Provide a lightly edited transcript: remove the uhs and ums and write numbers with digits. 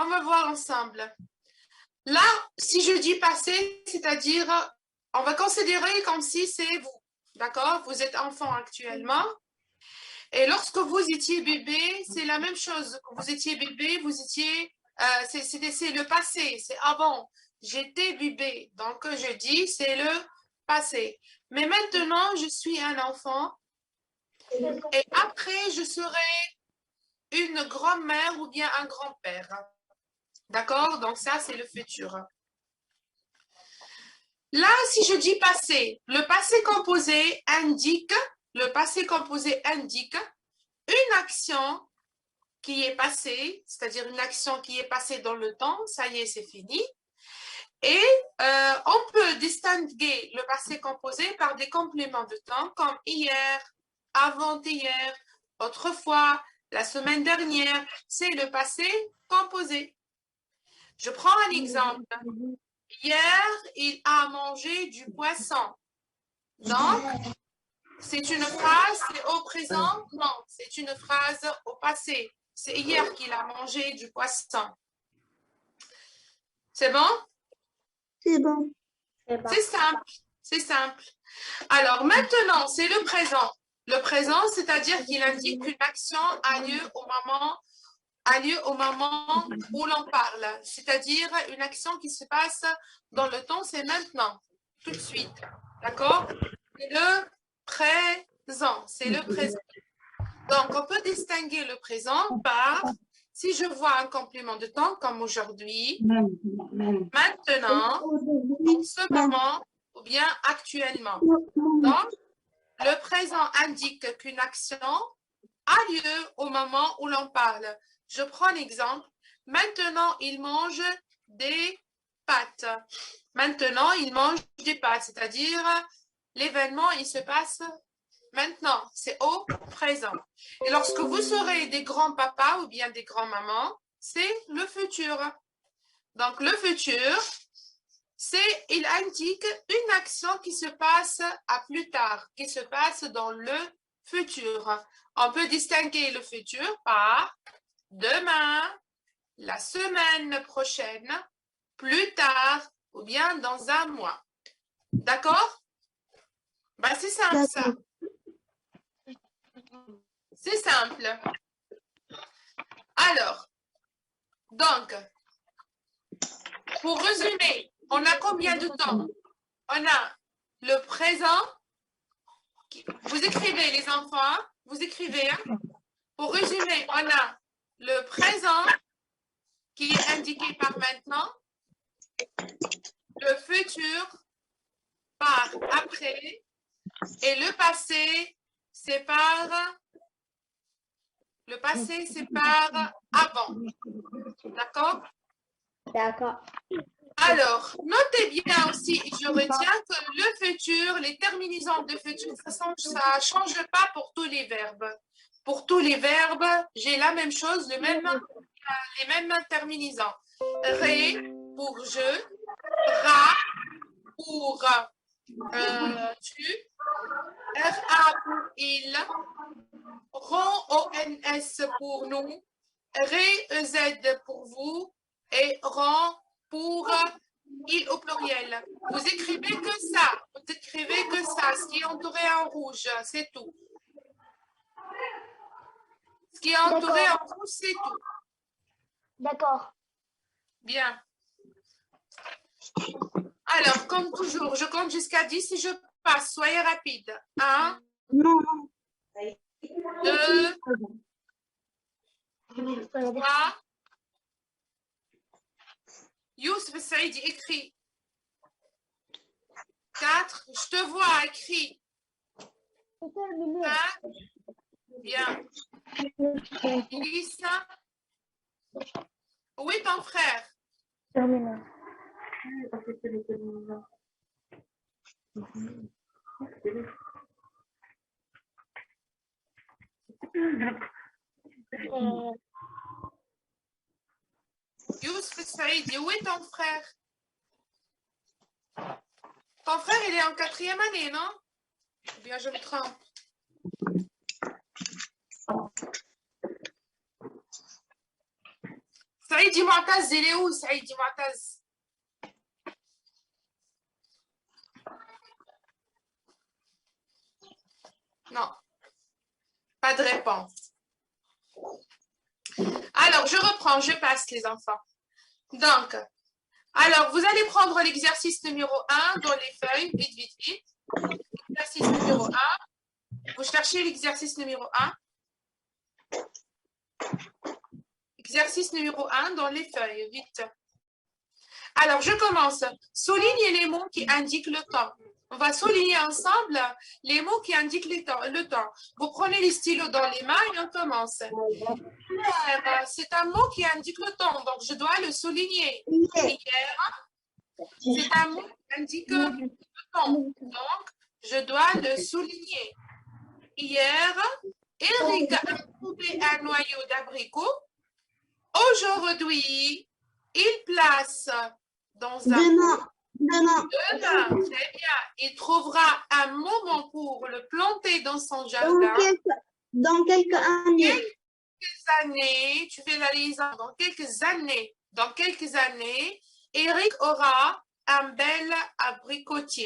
On va voir ensemble. Là, si je dis passé, c'est-à-dire, on va considérer comme si c'est vous. D'accord? Vous êtes enfant actuellement. Et lorsque vous étiez bébé, c'est la même chose. Quand vous étiez bébé, vous étiez, c'est le passé, c'est avant. J'étais bébé. Donc, je dis, c'est le passé. Mais maintenant, je suis un enfant. Et après, je serai une grand-mère ou bien un grand-père. D'accord? Donc, ça, c'est le futur. Là, si je dis passé, le passé composé indique une action qui est passée, c'est-à-dire une action qui est passée dans le temps, ça y est, c'est fini. Et on peut distinguer le passé composé par des compléments de temps comme hier, avant-hier, autrefois, la semaine dernière. C'est le passé composé. Je prends un exemple. Hier, il a mangé du poisson. Donc, c'est une phrase, c'est au présent? Non, c'est une phrase au passé. C'est hier qu'il a mangé du poisson. C'est bon? C'est bon. C'est simple, c'est simple. Alors maintenant, c'est le présent. Le présent, c'est-à-dire qu'il indique qu'une action a lieu au moment où l'on parle. C'est-à-dire une action qui se passe dans le temps, c'est maintenant, tout de suite. D'accord? C'est le présent, c'est le présent. Donc, on peut distinguer le présent par, si je vois un complément de temps comme aujourd'hui, maintenant, en ce moment, ou bien actuellement. Donc, le présent indique qu'une action a lieu au moment où l'on parle. Je prends l'exemple. Maintenant, il mange des pâtes. Maintenant, il mange des pâtes, c'est-à-dire l'événement, il se passe maintenant, c'est au présent. Et lorsque vous serez des grands-papas ou bien des grands-mamans, c'est le futur. Donc, le futur, il indique une action qui se passe à plus tard, qui se passe dans le futur. On peut distinguer le futur par demain, la semaine prochaine, plus tard ou bien dans un mois. D'accord? Ben, c'est simple ça. C'est simple. Alors, donc, pour résumer, on a combien de temps? On a le présent. Vous écrivez les enfants, vous écrivez. Hein? Pour résumer, on a le présent qui est indiqué par maintenant, le futur par après et le passé, c'est par avant. D'accord? D'accord. Alors, notez bien aussi, je retiens que le futur, les terminaisons de futur, ça ne change pas pour tous les verbes. Pour tous les verbes, j'ai la même chose, les mêmes terminaisons. Ré pour je, ra pour tu, ra pour il, ron ons pour nous, ré ez pour vous et ron pour il au pluriel. Vous écrivez que ça. Vous écrivez que ça. Ce qui est entouré en rouge, c'est tout. Ce qui est entouré en rouge, c'est tout. D'accord. Bien. Alors, comme toujours, je compte jusqu'à 10 et je passe. Soyez rapide. 1, 2, 3. Youssef Saïdi écrit. 4. Je te vois, écrit. 5. Bien. 10. Où est ton frère? Terminé. Youssef Saïdi, où est ton frère? Ton frère, il est en 4e année, non? Ou bien je me trompe. Saïdi Mu'taz, il est où, Saïdi Mu'taz? Non, pas de réponse. Alors, je reprends, je passe les enfants. Donc, alors, vous allez prendre l'exercice numéro 1 dans les feuilles, vite, vite, vite. Exercice numéro 1. Vous cherchez l'exercice numéro 1. Exercice numéro 1 dans les feuilles, vite. Alors, je commence. Souligne les mots qui indiquent le temps. On va souligner ensemble les mots qui indiquent le temps. Vous prenez les stylos dans les mains et on commence. C'est un mot qui indique le temps, donc je dois le souligner. Hier, c'est un mot qui indique le temps, donc je dois le souligner. Hier, Eric a trouvé un noyau d'abricot. Aujourd'hui, il place dans un... Demain, très bien. Il trouvera un moment pour le planter dans son jardin. Dans quelques années. Quelques années, tu fais la liaison. Dans quelques années, Eric aura un bel abricotier.